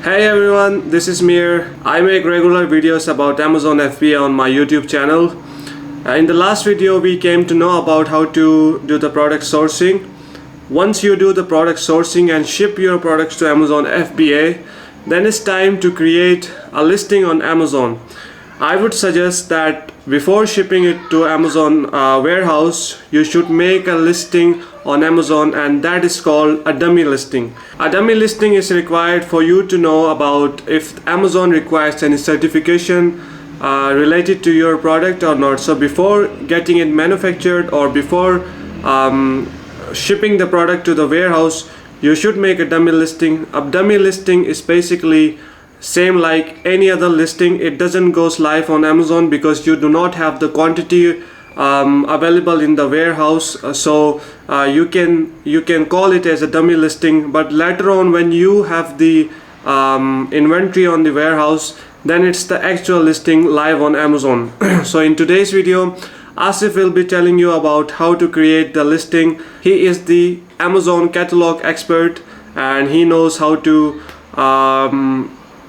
Hey everyone, this is Mir. I make regular videos about Amazon FBA on my YouTube channel. In the last video, we came to know about how to do the product sourcing. Once you do the product sourcing and ship your products to Amazon FBA, then it's time to create a listing on Amazon. I would suggest that before shipping it to Amazon warehouse, you should make a listing on Amazon, and that is called a dummy listing. A dummy listing is required for you to know about if Amazon requires any certification related to your product or not. So before getting it manufactured or before shipping the product to the warehouse, you should make a dummy listing. A dummy listing is basically same like any other listing. It doesn't goes live on Amazon because you do not have the quantity available in the warehouse, so you can call it as a dummy listing, but later on when you have the inventory on the warehouse, then it's the actual listing live on Amazon. So in today's video, Asif will be telling you about how to create the listing. He is the Amazon catalog expert and he knows how to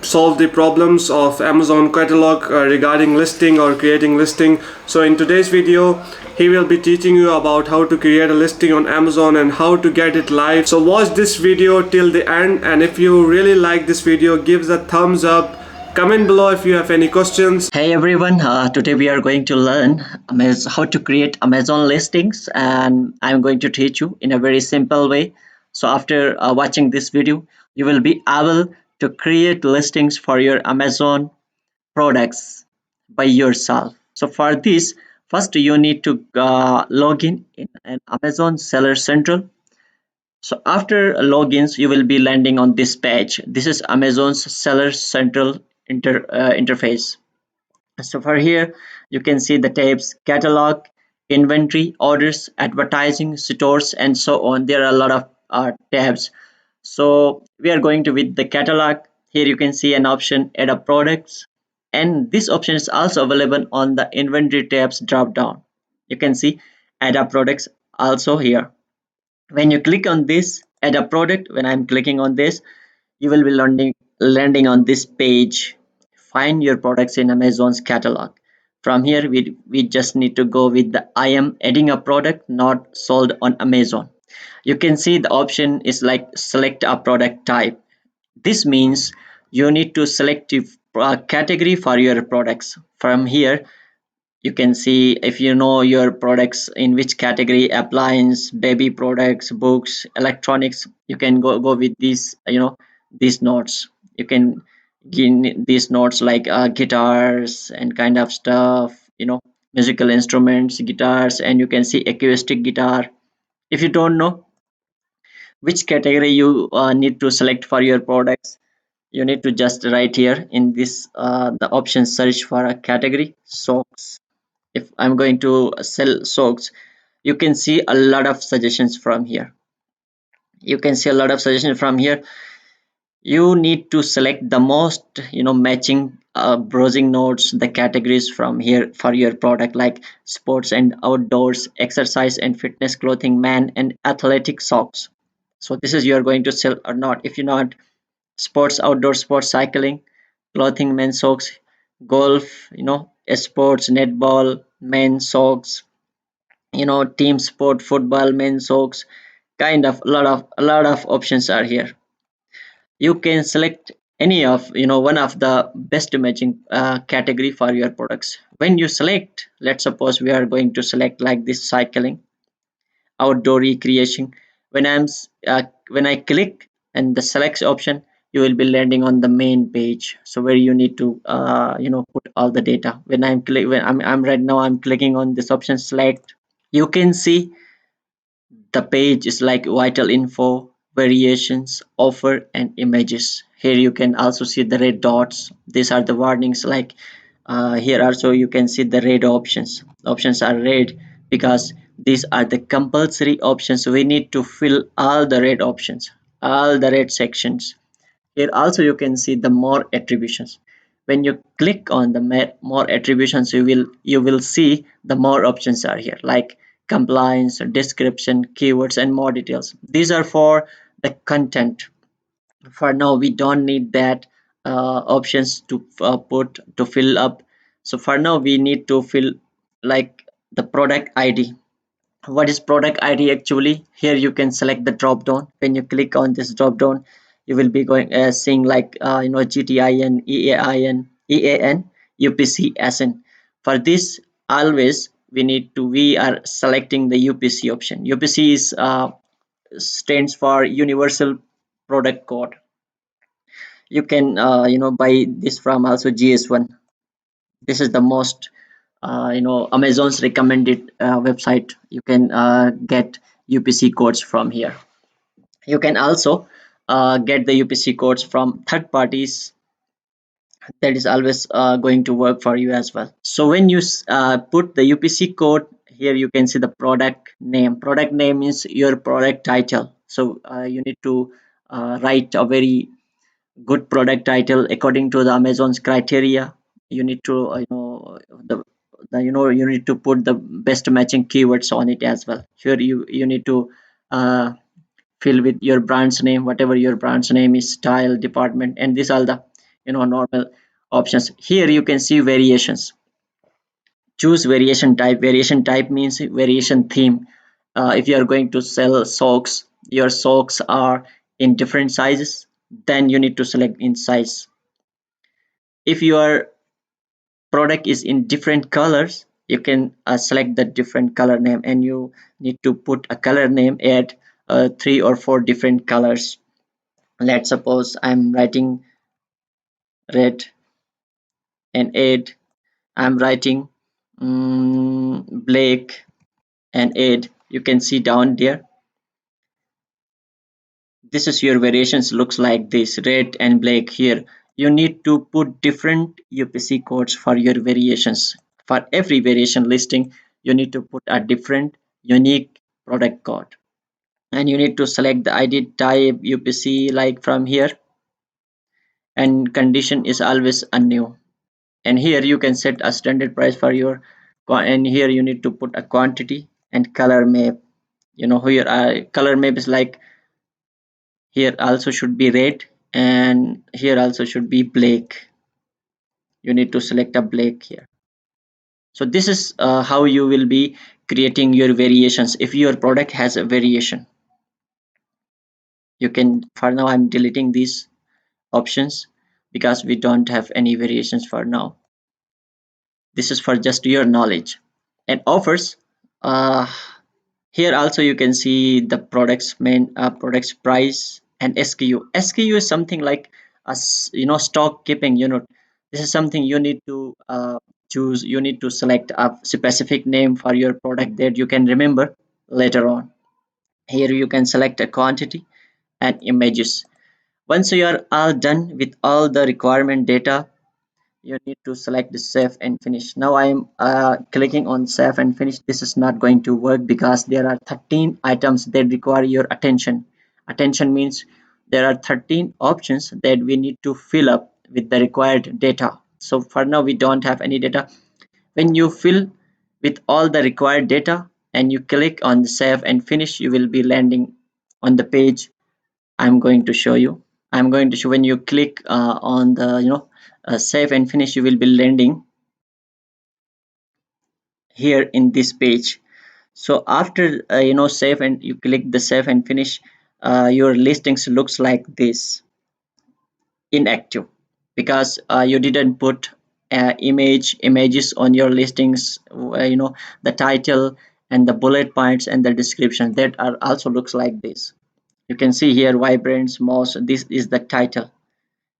solve the problems of Amazon catalog regarding listing or creating listing. So in today's video, he will be teaching you about how to create a listing on Amazon and how to get it live. So watch this video till the end, and if you really like this video, give a thumbs up. Comment below if you have any questions. Hey everyone, today we are going to learn how to create Amazon listings, and I'm going to teach you in a very simple way. So after watching this video, you will be able to create listings for your Amazon products by yourself. So for this, first you need to log in an Amazon Seller Central. So after logins, you will be landing on this page. This is Amazon's Seller Central interface. So for here, you can see the tabs catalog, inventory, orders, advertising, stores, and so on. There are a lot of tabs. So we are going to with the catalog. Here you can see an option add a products, and this option is also available on the inventory tabs drop down. You can see add a products also here. When you click on this add a product, when I'm clicking on this, you will be landing on this page. Find your products in Amazon's catalog. From here we just need to go with the I am adding a product not sold on Amazon. You can see the option is like select a product type. This means you need to select a category for your products. From here you can see if you know your products in which category: appliance, baby products, books, electronics. You can go with these, these notes. You can give these notes like guitars and kind of stuff, musical instruments, guitars, and you can see acoustic guitar. If you don't know which category you need to select for your products, you need to just write here in this the option search for a category. Socks. If I'm going to sell socks, you can see a lot of suggestions from here. You need to select the most matching browsing nodes, the categories from here for your product, like sports and outdoors, exercise and fitness clothing, man and athletic socks. So this is you are going to sell or not. If you not sports, outdoor sports, cycling, clothing, men's socks, golf, sports, netball, men's socks, team sport, football, men's socks, kind of a lot of options are here. You can select any of one of the best matching category for your products. When you select, let's suppose we are going to select like this: cycling, outdoor recreation. When I click and the select option, you will be landing on the main page, so where you need to put all the data. When I'm right now I'm clicking on this option select. You can see the page is like vital info, variations, offer, and images. Here you can also see the red dots. These are the warnings. Like here also you can see the red options. Options are red because these are the compulsory options. We need to fill all the red options, all the red sections. Here also you can see the more attributions. When you click on the more attributions, you will see the more options are here, like compliance, description, keywords, and more details. These are for the content. For now we don't need that options to put to fill up. So for now we need to fill like the product id. What is product id actually? Here you can select the drop down. When you click on this drop down, you will be going seeing like gtin, ean, upc, sn. For this, always we are selecting the upc option. Upc is stands for universal product code. You can buy this from also gs1. This is the most amazon's recommended website. You can get upc codes from here. You can also get the upc codes from third parties. That is always going to work for you as well. So when you put the upc code here, you can see the product name. Product name is your product title. So you need to write a very good product title according to the amazon's criteria. You need to you need to put the best matching keywords on it as well. Here you need to uh, fill with your brand's name, whatever your brand's name is, style, department, and these are the normal options. Here you can see variations. Choose variation type. Variation type means variation theme. If you are going to sell socks, your socks are in different sizes, then you need to select in size. If your product is in different colors, you can select the different color name, and you need to put a color name at 3 or 4 different colors. Let's suppose I'm writing red, and add I'm writing black, and add. You can see down there, this is your variations looks like this, red and black. Here you need to put different upc codes for your variations. For every variation listing, you need to put a different unique product code, and you need to select the id type upc like from here, and condition is always a new. And here you can set a standard price for your and here you need to put a quantity and color map. Here color map is like, here also should be red, and here also should be black. You need to select a black here. So this is how you will be creating your variations. If your product has a variation, you can, for now I'm deleting these options because we don't have any variations for now. This is for just your knowledge. And offers, uh, here also you can see the products price and sku. Sku is something like a stock keeping unit. This is something you need to choose. You need to select a specific name for your product that you can remember later on. Here you can select a quantity and images. Once you are all done with all the requirement data, you need to select the save and finish. Now I'm clicking on save and finish. This is not going to work because there are 13 items that require your attention. Means there are 13 options that we need to fill up with the required data. So for now we don't have any data. When you fill with all the required data and you click on save and finish, you will be landing on the page I'm going to show you. I'm going to show. When you click on the save and finish, you will be landing here in this page. So after save and you click the save and finish, your listings looks like this, inactive, because you didn't put images on your listings. The title and the bullet points and the description that are also looks like this. You can see here vibrant mouse. This is the title,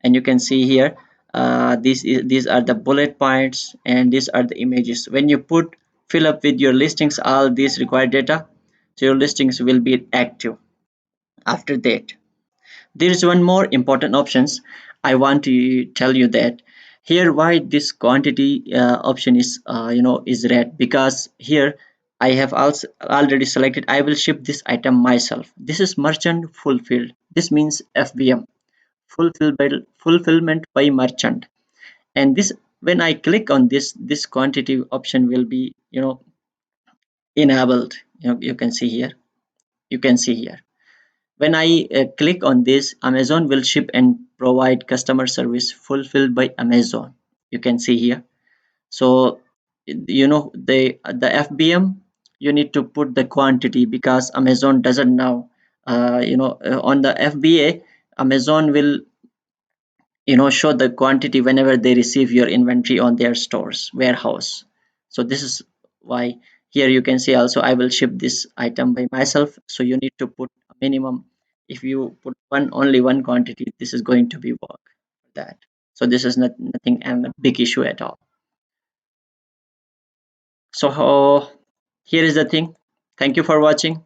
and you can see here these are the bullet points and these are the images. When you fill up with your listings all these required data, so your listings will be active. After that, there is one more important options. I want to tell you that here why this quantity option is is red, because here I have also already selected I will ship this item myself. This is merchant fulfilled. This means FBM, fulfillment by merchant. And this, when I click on this quantity option will be enabled. You can see here, you can see here When I click on this, Amazon will ship and provide customer service fulfilled by Amazon. You can see here. So the FBM, you need to put the quantity because Amazon doesn't know. On the FBA, Amazon will show the quantity whenever they receive your inventory on their stores warehouse. So this is why here you can see also I will ship this item by myself. So you need to put a minimum. If you put only one quantity, this is going to be work for that. So this is nothing and a big issue at all. So here is the thing. Thank you for watching.